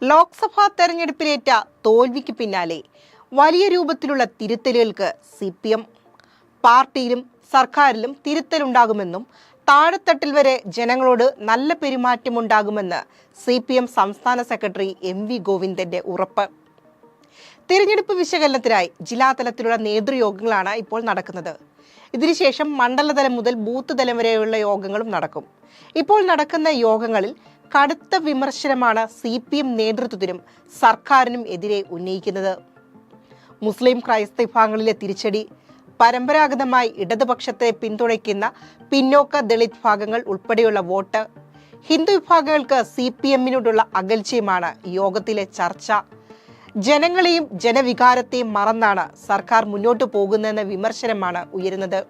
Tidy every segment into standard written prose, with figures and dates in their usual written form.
ലോക്സഭാ തെരഞ്ഞെടുപ്പിലേറ്റ തോൽവിക്ക് പിന്നാലെ വലിയ രൂപത്തിലുള്ള തിരുത്തലുകൾക്ക് CPM പാർട്ടിയിലും സർക്കാരിലും തിരുത്തലുണ്ടാകുമെന്നും താഴെത്തട്ടിൽ വരെ ജനങ്ങളോട് നല്ല പെരുമാറ്റമുണ്ടാകുമെന്ന് CPM സംസ്ഥാന സെക്രട്ടറി MV ഗോവിന്ദന്റെ ഉറപ്പ്. തിരഞ്ഞെടുപ്പ് വിശകലനത്തിനായി ജില്ലാതലത്തിലുള്ള നേതൃയോഗങ്ങളാണ് ഇപ്പോൾ നടക്കുന്നത്. ഇതിനുശേഷം മണ്ഡലതലം മുതൽ ബൂത്ത് തലം വരെയുള്ള യോഗങ്ങളും നടക്കും. ഇപ്പോൾ നടക്കുന്ന യോഗങ്ങളിൽ കടുത്ത വിമർശനമാണ് CPM നേതൃത്വത്തിനും സർക്കാരിനും എതിരെ ഉന്നയിക്കുന്നത്. മുസ്ലിം ക്രൈസ്തവ വിഭാഗങ്ങളിലെ തിരിച്ചടി, പരമ്പരാഗതമായി ഇടതുപക്ഷത്തെ പിന്തുണയ്ക്കുന്ന പിന്നോക്ക ദളിത് വിഭാഗങ്ങൾ ഉൾപ്പെടെയുള്ള വോട്ട്, ഹിന്ദു വിഭാഗങ്ങൾക്ക് CPMനോടുള്ള അകൽച്ചയുമാണ് യോഗത്തിലെ ചർച്ച. ജനങ്ങളെയും ജനവികാരത്തെയും മറന്നാണ് സർക്കാർ മുന്നോട്ടു പോകുന്നതെന്ന വിമർശനമാണ് ഉയരുന്നത്.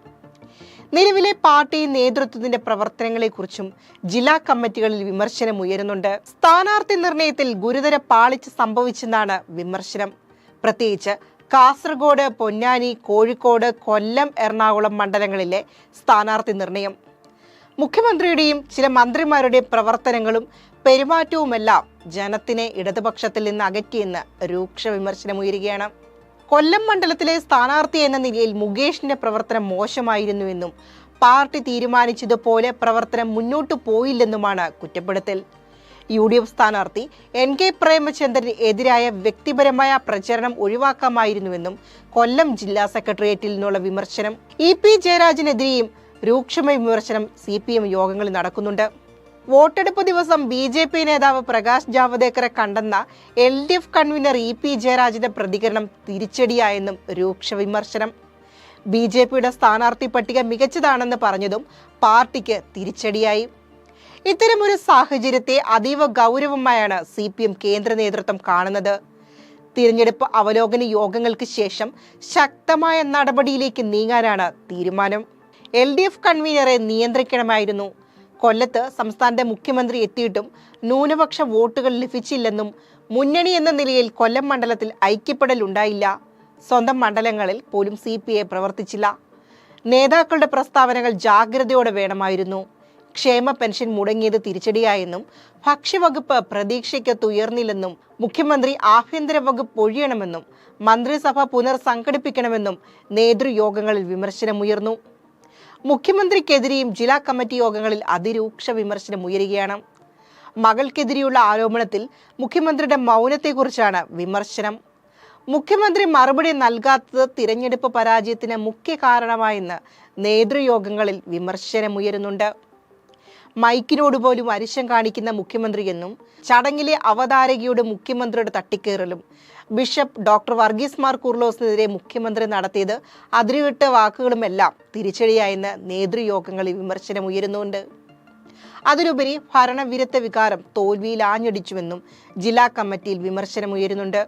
നിലവിലെ പാർട്ടി നേതൃത്വത്തിന്റെ പ്രവർത്തനങ്ങളെക്കുറിച്ചും ജില്ലാ കമ്മിറ്റികളിൽ വിമർശനം ഉയരുന്നുണ്ട്. സ്ഥാനാർത്ഥി നിർണയത്തിൽ ഗുരുതര പാളിച്ച സംഭവിച്ചെന്നാണ് വിമർശനം. പ്രത്യേകിച്ച് കാസർഗോഡ്, പൊന്നാനി, കോഴിക്കോട്, കൊല്ലം, എറണാകുളം മണ്ഡലങ്ങളിലെ സ്ഥാനാർത്ഥി നിർണയം. മുഖ്യമന്ത്രിയുടെയും ചില മന്ത്രിമാരുടെയും പ്രവർത്തനങ്ങളും പെരുമാറ്റവുമെല്ലാം ജനത്തിനെ ഇടതുപക്ഷത്തിൽ നിന്ന് അകറ്റിയെന്ന് രൂക്ഷ വിമർശനമുയരുകയാണ്. കൊല്ലം മണ്ഡലത്തിലെ സ്ഥാനാർത്ഥി എന്ന നിലയിൽ മുകേഷിന്റെ പ്രവർത്തനം മോശമായിരുന്നുവെന്നും പാർട്ടി തീരുമാനിച്ചതുപോലെ പ്രവർത്തനം മുന്നോട്ടു പോയില്ലെന്നുമാണ് കുറ്റപ്പെടുത്തൽ. UDF സ്ഥാനാർത്ഥി NK പ്രേമചന്ദ്രന് എതിരായ വ്യക്തിപരമായ പ്രചരണം ഒഴിവാക്കാമായിരുന്നുവെന്നും കൊല്ലം ജില്ലാ സെക്രട്ടേറിയറ്റിൽ നിന്നുള്ള വിമർശനം. EP ജയരാജനെതിരെയും രൂക്ഷമായ വിമർശനം CPM യോഗങ്ങളിൽ നടക്കുന്നുണ്ട്. വോട്ടെടുപ്പ് ദിവസം BJP നേതാവ് പ്രകാശ് ജാവദേക്കറെ കണ്ടെന്ന LDF കൺവീനർ EP ജയരാജന്റെ പ്രതികരണം തിരിച്ചടിയായെന്നും രൂക്ഷ വിമർശനം. BJPയുടെ സ്ഥാനാർത്ഥി പട്ടിക മികച്ചതാണെന്ന് പറഞ്ഞതും പാർട്ടിക്ക് തിരിച്ചടിയായി. ഇത്തരമൊരു സാഹചര്യത്തെ അതീവ ഗൗരവമായാണ് CPM കേന്ദ്ര നേതൃത്വം കാണുന്നത്. തിരഞ്ഞെടുപ്പ് അവലോകന യോഗങ്ങൾക്ക് ശേഷം ശക്തമായ നടപടിയിലേക്ക് നീങ്ങാനാണ് തീരുമാനം. LDF കൺവീനറെ നിയന്ത്രിക്കണമായിരുന്നു. കൊല്ലത്ത് സംസ്ഥാനത്തെ മുഖ്യമന്ത്രി എത്തിയിട്ടും ന്യൂനപക്ഷ വോട്ടുകൾ ലഭിച്ചില്ലെന്നും മുന്നണി എന്ന നിലയിൽ കൊല്ലം മണ്ഡലത്തിൽ ഐക്യപ്പെടൽ ഉണ്ടായില്ല. സ്വന്തം മണ്ഡലങ്ങളിൽ പോലും CPA പ്രവർത്തിച്ചില്ല. നേതാക്കളുടെ പ്രസ്താവനകൾ ജാഗ്രതയോടെ വേണമായിരുന്നു. ക്ഷേമ പെൻഷൻ മുടങ്ങിയത് തിരിച്ചടിയായെന്നും ഭക്ഷ്യവകുപ്പ് പ്രതീക്ഷയ്ക്കൊത്ത് ഉയർന്നില്ലെന്നും മുഖ്യമന്ത്രി ആഭ്യന്തര വകുപ്പ് ഒഴിയണമെന്നും മന്ത്രിസഭ പുനർസംഘടിപ്പിക്കണമെന്നും നേതൃയോഗങ്ങളിൽ വിമർശനമുയർന്നു. മുഖ്യമന്ത്രിക്കെതിരെയും ജില്ലാ കമ്മിറ്റി യോഗങ്ങളിൽ അതിരൂക്ഷ വിമർശനം ഉയരുകയാണ്. മകൾക്കെതിരെയുള്ള ആരോപണത്തിൽ മുഖ്യമന്ത്രിയുടെ മൗനത്തെക്കുറിച്ചാണ് വിമർശനം. മുഖ്യമന്ത്രി മറുപടി നൽകാത്തത് തിരഞ്ഞെടുപ്പ് പരാജയത്തിന് മുഖ്യ കാരണമായെന്ന് നേതൃയോഗങ്ങളിൽ വിമർശനമുയരുന്നുണ്ട്. മൈക്കിനോട് പോലും അരിശം കാണിക്കുന്ന മുഖ്യമന്ത്രിയെന്നും ചടങ്ങിലെ അവതാരകയോട് മുഖ്യമന്ത്രിയുടെ തട്ടിക്കേറലും ബിഷപ്പ് ഡോക്ടർ വർഗീസ് മാർ കുർലോസിനെതിരെ മുഖ്യമന്ത്രി നടത്തിയത് അതിരുവിട്ട വാക്കുകളുമെല്ലാം തിരിച്ചടിയായെന്ന് നേതൃയോഗങ്ങളിൽ വിമർശനം ഉയരുന്നുണ്ട്. അതിലുപരി ഭരണവിരുദ്ധ വികാരം തോൽവിയിൽ ആഞ്ഞടിച്ചുവെന്നും ജില്ലാ കമ്മിറ്റിയിൽ വിമർശനം ഉയരുന്നുണ്ട്.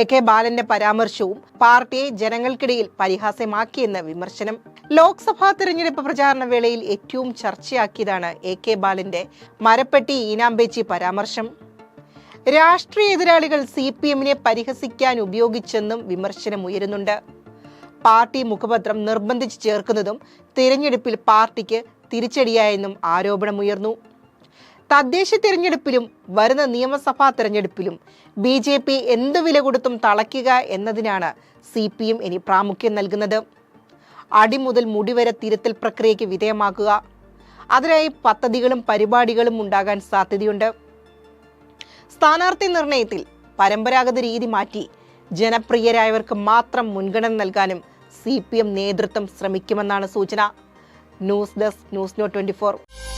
AK ബാലന്റെ പരാമർശവും പാർട്ടിയെ ജനങ്ങൾക്കിടയിൽ പരിഹാസ്യമാക്കിയെന്ന് വിമർശനം. ലോക്സഭാ തെരഞ്ഞെടുപ്പ് പ്രചാരണ വേളയിൽ ഏറ്റവും ചർച്ചയാക്കിയതാണ് AK ബാലന്റെ മരപ്പെട്ടി ഈനാമ്പേച്ചി പരാമർശം. രാഷ്ട്രീയ എതിരാളികൾ CPMനെ പരിഹസിക്കാൻ ഉപയോഗിച്ചെന്നും വിമർശനം ഉയരുന്നുണ്ട്. പാർട്ടി മുഖപത്രം നിർബന്ധിച്ച് ചേർക്കുന്നതും തിരഞ്ഞെടുപ്പിൽ പാർട്ടിക്ക് തിരിച്ചടിയായെന്നും ആരോപണമുയർന്നു. തദ്ദേശ തിരഞ്ഞെടുപ്പിലും വരുന്ന നിയമസഭാ തെരഞ്ഞെടുപ്പിലും BJP എന്തു വില കൊടുത്തും തളയ്ക്കുക എന്നതിനാണ് CPM ഇനി പ്രാമുഖ്യം നൽകുന്നത്. അടിമുതൽ മുടിവരെ തിരുത്തൽ പ്രക്രിയയ്ക്ക് വിധേയമാക്കുക. അതിനായി പദ്ധതികളും പരിപാടികളും ഉണ്ടാകാൻ സാധ്യതയുണ്ട്. സ്ഥാനാർത്ഥി നിർണയത്തിൽ പരമ്പരാഗത രീതി മാറ്റി ജനപ്രിയരായവർക്ക് മാത്രം മുൻഗണന നൽകാനും CPM നേതൃത്വം ശ്രമിക്കുമെന്നാണ് സൂചന. News desk, news note 24.